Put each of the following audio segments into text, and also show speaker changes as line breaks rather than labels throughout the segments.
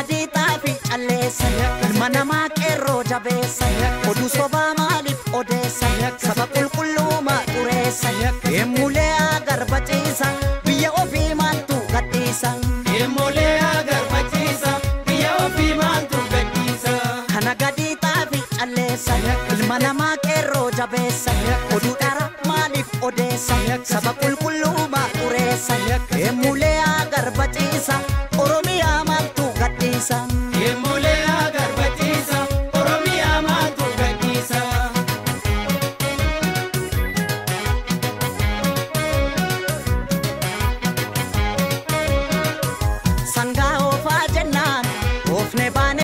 gadi taafi calleessa ilma namaa qeerroo jabeessa oduu sobaa maaliif odeessa saba qulqulluuma xureessa yemmulee agarbaciisa biyya ofii maaltu gadhiisa yemmulee agarbaciisa biyya ofii maaltu gadhiisa kana gadi taafi calleessa ilma namaa qeerroo jabeessa oduu dhara maaliif odeessa saba qulqulluuma xureessa yemmulee agarbaciisa oromiyaa maaltu gadhiisa yemmulee agarbaciisa oromiyaa maaltu gadhiisa sangaa oofaa jennaan oofne baane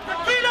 Tequila!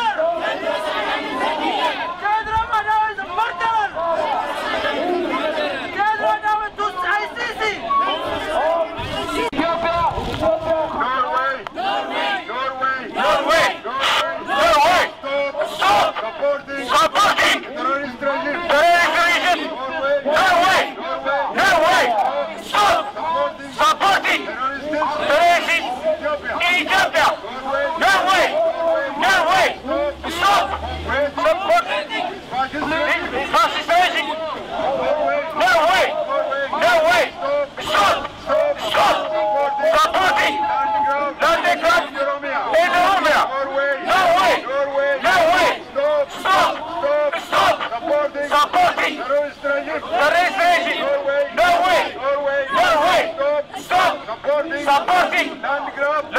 supporting land grab in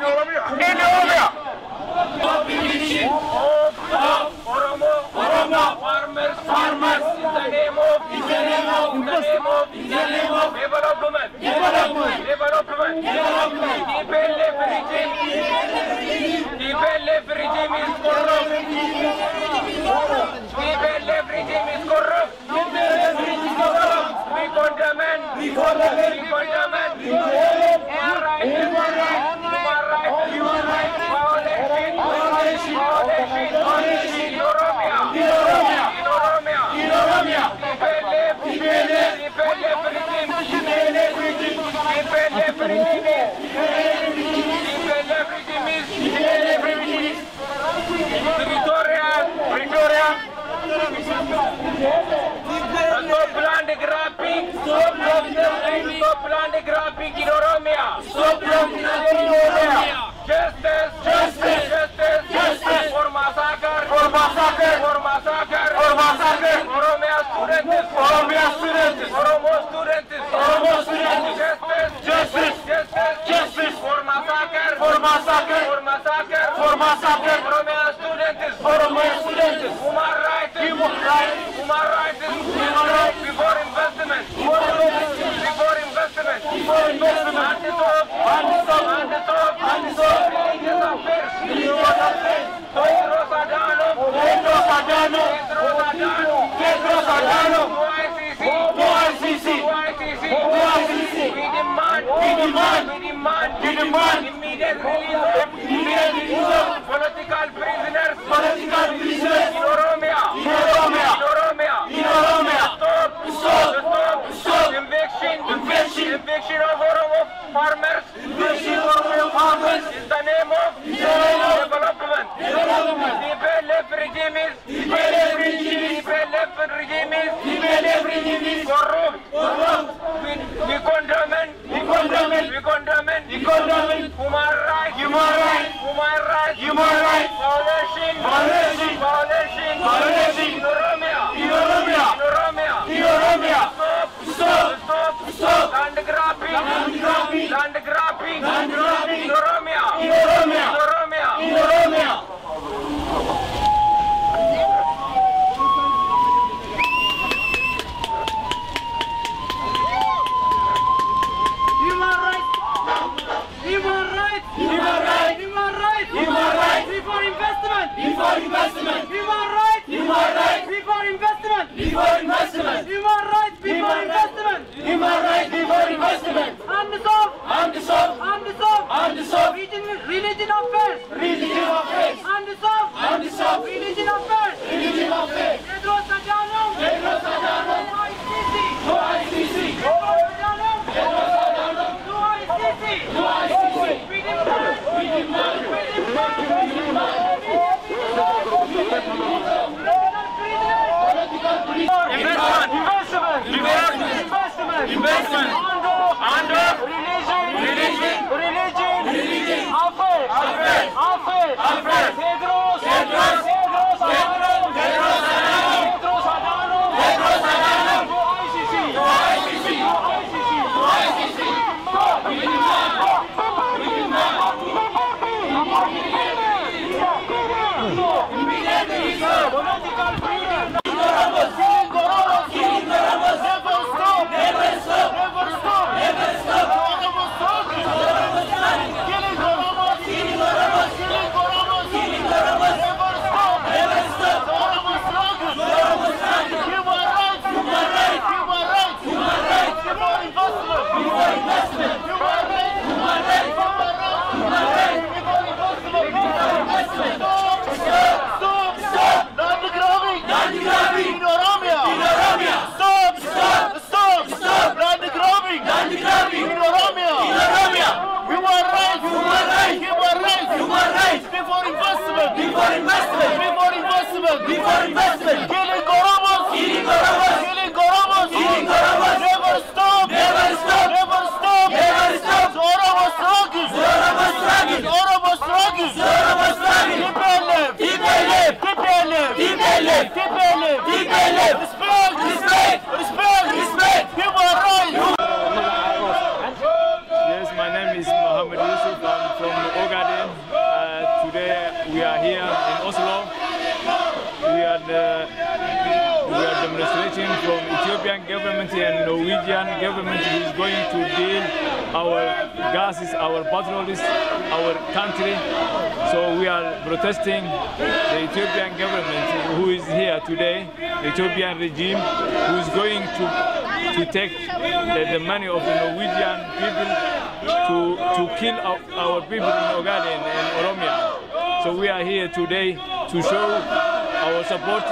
Oromia. Oromo farmers in the name of development. TPLF regime is corrupt. TPLF regime is corrupt. We condemn it. Stop land grabbing in Oromia. Justice for massacre. Oromia students. Oromo students. Justice for massacre. Oromia students. Human rights before investment. We demand immediate release of political prisoners in Oromia. Stop eviction of Oromo farmers in the name of development. TPLF regime is corrupt. We condemn human rights violation in Oromia. Stop land grabbing in Oromia. Religion affairs. Religion affairs. Tedros Adhanom. ICC. We demand. Investment. Under religion. Affairs. Tedros Adhanom. To ICC. Political freedom. Never stop. Killing Oromo.
Ethiopian government and Norwegian government is going to deal our gases, our petroleum, our country. So we are protesting the Ethiopian government who is here today, the Ethiopian regime who is going to take the money of the Norwegian people to kill our people in Ogaden and Oromia. So we are here today to show our support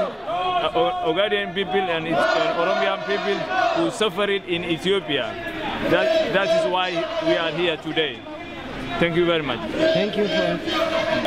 Ogaden people and Oromian people who suffered in Ethiopia. That is why we are here today. Thank you very much.
Thank you for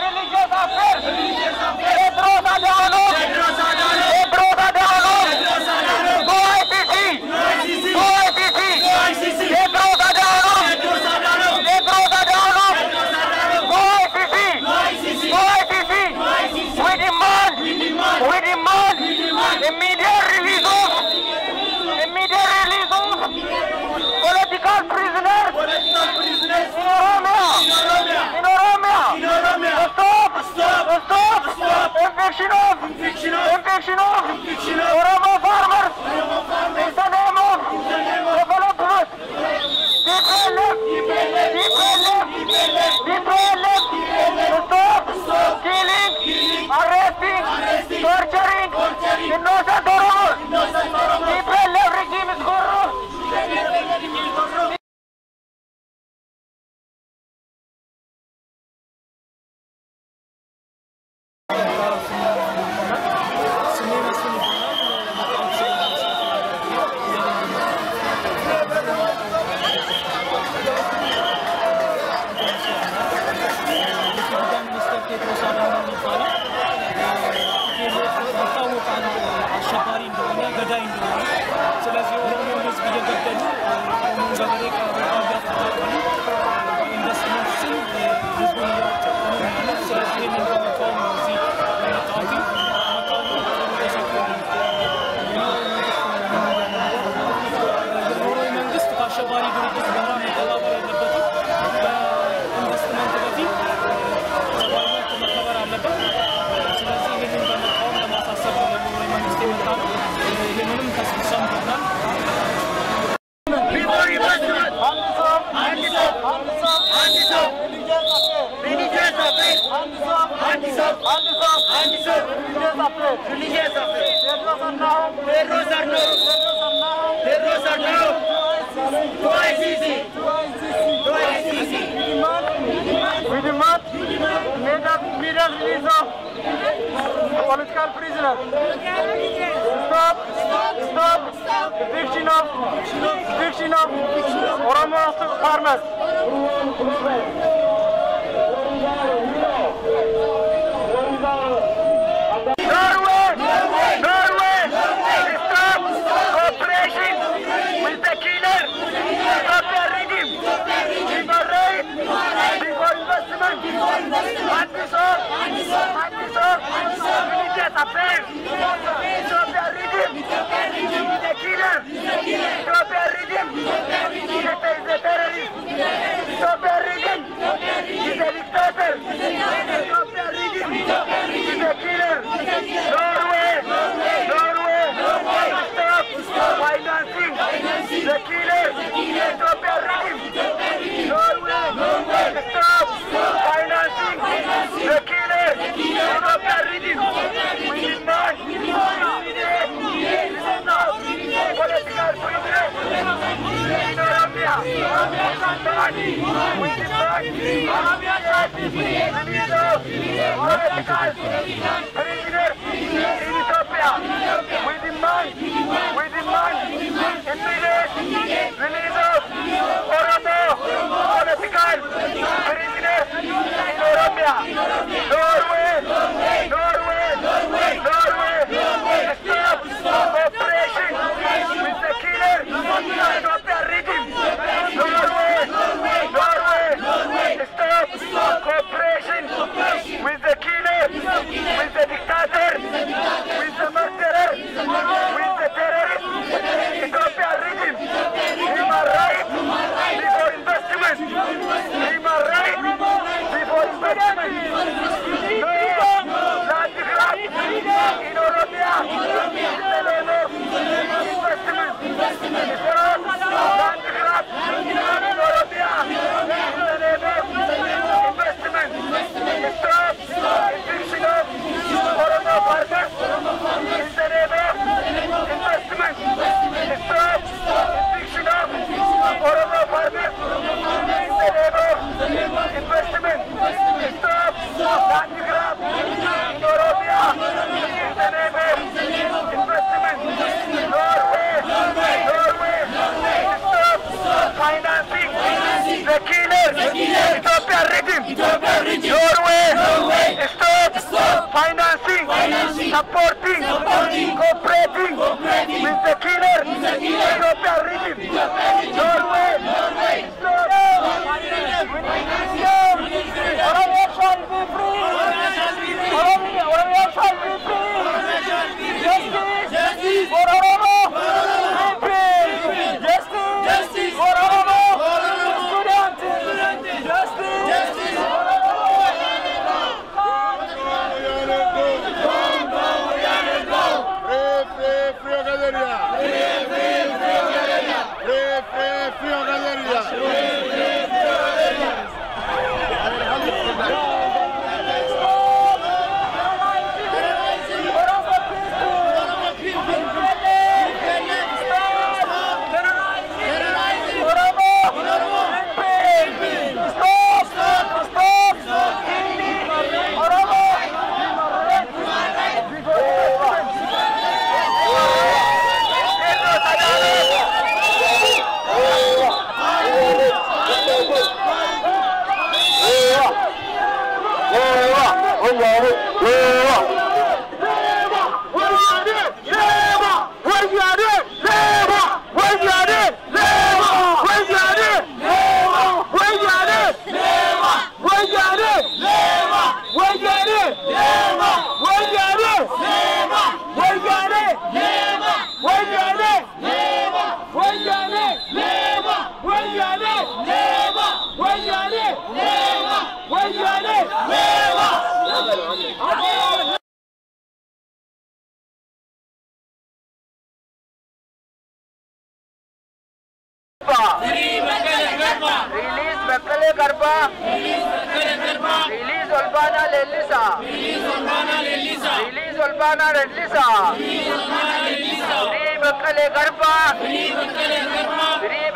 religious affairs.
Infection of Oromo farmers in the name of development. Stop killing, arresting, torturing innocent Oromos. TPLF regime is corrupt. We demand immediate release of political prisoners. Stop eviction of Oromo farmers. Norway, stop cooperation with the killer. Stop the regime. Before raid, before investment, anti-SOC, religious affairs. Stop the regime. The killer. Stop the regime. He is a terrorist. Stop the regime. He is a dictator. Stop the regime. He is a killer. Norway, stop financing the killer. Stop the regime. Norway, stop financing the killer. Stop the regime. We demand immediate political prisoners in Oromia. We demand immediate release of political prisoners in Ethiopia. We demand immediate release of Oromo political prisoners in Oromia. Norway, stop cooperation with the killer. Stop the regime. Norway, stop cooperation with the killer, with the dictator, with the murderer, with the terrorist. Ethiopia regime. Human rights before investment. Human rights before investment. No land grab in Oromia. Investment. Stop land grab in Oromia. Investment. Stop eviction of Oromo farmers in the name of investment. Stop eviction of Oromo farmers in the name of investment. Stop land grab in Oromia in the name of investment. Norway, stop financing the killer. Ethiopia regime. Norway, stop financing, supporting, cooperating with the killer. Ethiopia regime. Norway, stop. Oromia shall be free. Oromia shall be free. Justice for Oromo. Justice for Oromo. Students. Justice for Oromo. Release Bakkale Garba. Release Olbana Lellisa. Release Olbana Lellisa. Free Bakkale Garba. Free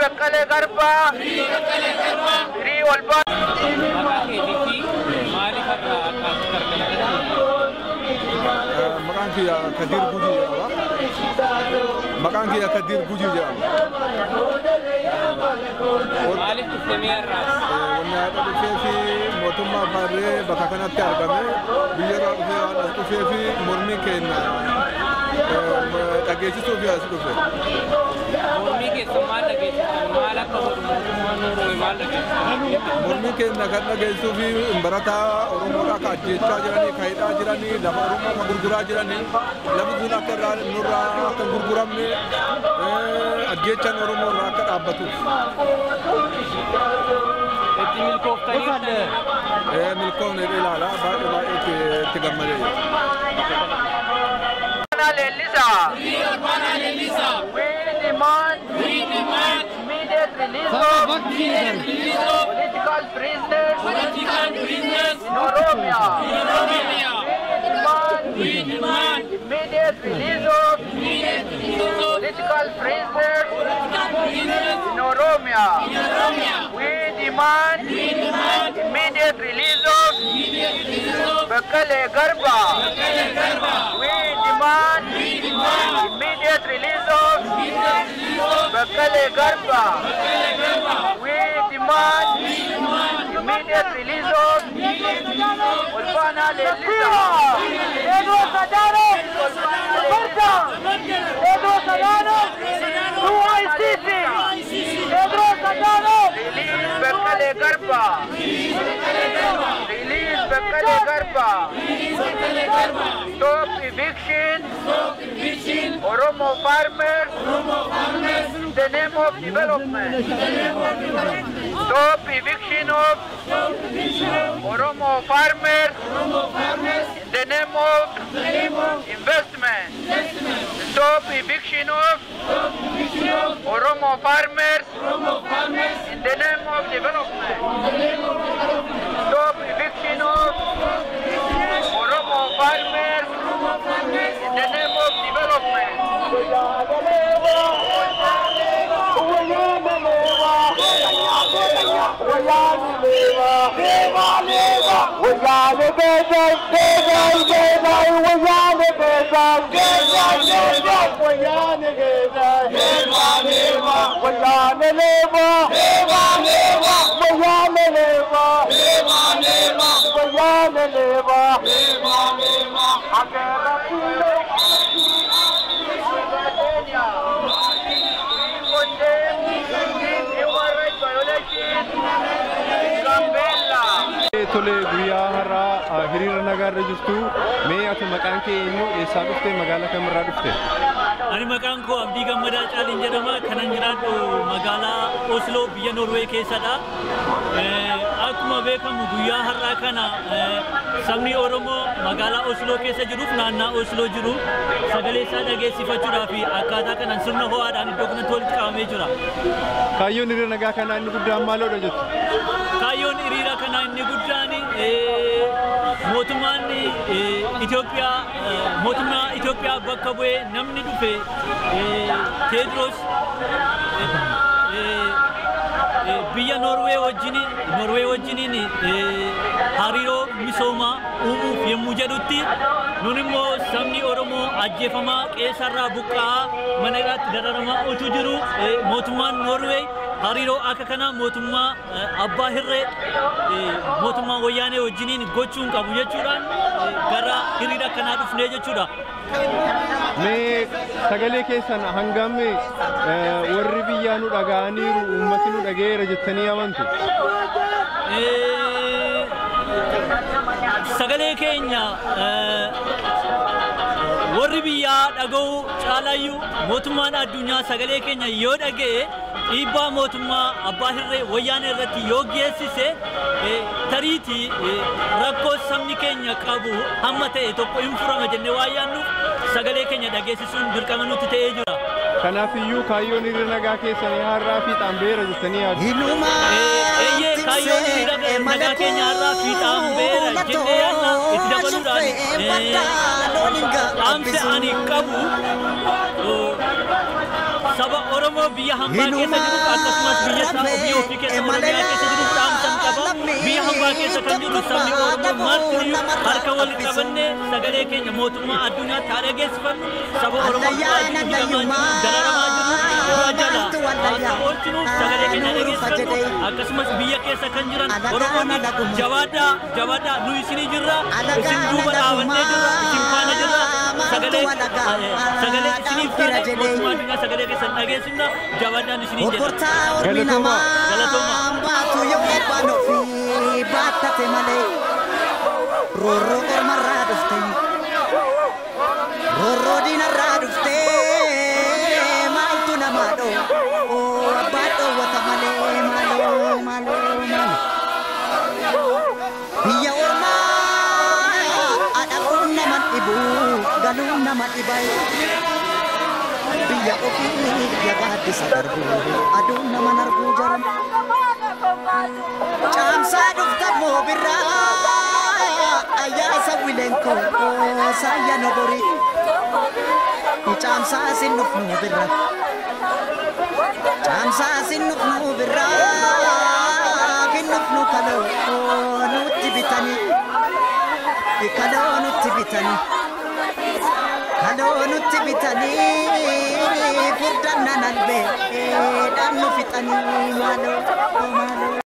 Bakkale Garba. Free Olbana.
Makan kia Kadir Guji apa? Makan kia Kadir Guji je.
Malik Premier Ras.
Wannya ada di Motuma Bare bakakan tiargame. Biar ada di Murni Kena. Agesi Sofia Sofia.
Murni ke semua lagi. Malak
Murni Kena karena agesi Sofia Barata orang ka jecha jirani kaida jirani lama orang ka gurgura jirani lama guna kerra nurra ka gurguram ne jecha orang ra ka abatu
milkof tani
milkof ne ilala ba tigamale
Lellisa. We demand immediate release of political prisoners in Oromia. We demand immediate release of political prisoners in Oromia. We demand immediate release of Bakkale Garba. We demand immediate release of Bakkale Garba. We demand immediate release of Olbana Lellisa. Pedro Sadano, Pedro Sadano, UICC. Pedro Sadano, release Bakkale Garba. Release Bakkale Garba. Stop eviction. Oromo farmers. In the name of development. Stop eviction of Oromo farmers. In the name of investment. Stop eviction of Oromo farmers. In the name of development. Stop eviction of Oromo farmers. In the name of development.
Tole guyyaa har'aa hiriira nagaa irra jirtu mee ati maqaan kee eenyu eessaa dhufte magaalaa kamirraa dhufte?
Ani maqaan koo Abdii Gammadaa Caalin jedhama. Kanan jiraadhu magaalaa Oslo biyya Norway keessadha. Akkuma beekamu guyyaa har'aa kana sabni Oromoo magaalaa Oslo keessa jiruuf naannoo Oslo jiru sagalee isaa dhageessifachuudhaaf akkaataa kanaan sirna ho'aadhaan iddoo kanatti walitti qabamee jira.
Kaayyoon hiriira nagaa kanaa inni guddaan maaloodha jettu?
Kaayyoon hiriira kanaa inni guddaan mootummaan Itoophiyaa bakka bu'ee namni dhufe Teediroos biyya Norway wajjiniin hariiroo misoomaa uumuuf yemmuu jedhutti nun immoo sabni Oromoo ajjeefamaa qeessarraa buqqa'aa mana hidhaatti dararamaa utuu jiru mootummaan Norway hariiroo akka kana mootummaa abbaa hirree mootummaa wayyaanee wajjiniin gochuun qabu jechuudhaan gara hiriira kanaa dhufnee jechuudha.
Mee sagalee keessan hangam warri biyyaa nu dhaga'aniiru uummati nu dhaga'eera jettanii amantu?
Sagalee keenya warri biyyaa dhaga'uu caalayyuu mootummaan addunyaa sagalee keenya yoo dhaga'e dhiibbaa mootummaa abbaa hirree wayyaanee irratti yoo geessise tariitii rakkoo sabni keenya qabu hamma ta'e tokko hin furama jennee waa yaannuuf sagalee keenya dhageessisuun dirqama nutti ta'ee jira.
Kanaafiyyuu kaayyoon hiriira nagaa keessanii har'aa fiixaan beera jettanii yaaddu?
Eeyyee kaayyoon hiriira nagaa keenya har'aa fiixaan beera jennee yaadna itti dabaluudhaan dhaamsa ani qabu saba Oromoo biyya hambaa keessa jiru akkasumas biyya ofii keessa Oromiyaa keessa jiru dhaamsan qaba. Biyya hambaa keessa kan jiru sabni Oromoo martiyyuu harka walitti qabannee sagalee keenya mootummaa addunyaatti haa dhageessifannu. Saba Oromoo dararamaa jiru jala oolchinuuf sagalee keenya dhageessifannu. Akkasumas biyya keessa kan jiran Oromoonni jabaadhaa nu isinii jirra isin duuba dhaabannee jirra isin faana jirra sagalee isiniif taane mootummaa addunyaa sagalee keessa dhageessifna jabaadhaan isinii jedha. Galatooma.
Baattate malee roorroo ormarraa dhufte roorroo diinarraa dhufte maaltu namaa dhoo abbaa dhoowwata malee maaloo biyya ormaa adhaquun nama dhibu galuun nama dhibaye biyya ofii biyya gaaddisa darbu aduun nama narguu jaran Camsa dufta mobira ayasa wilenko saya nobori Camsa sinuf mobira Camsa sinuf mobira kinuf nu kalo nuti bitani furdan nanalbe dan nu fitani malo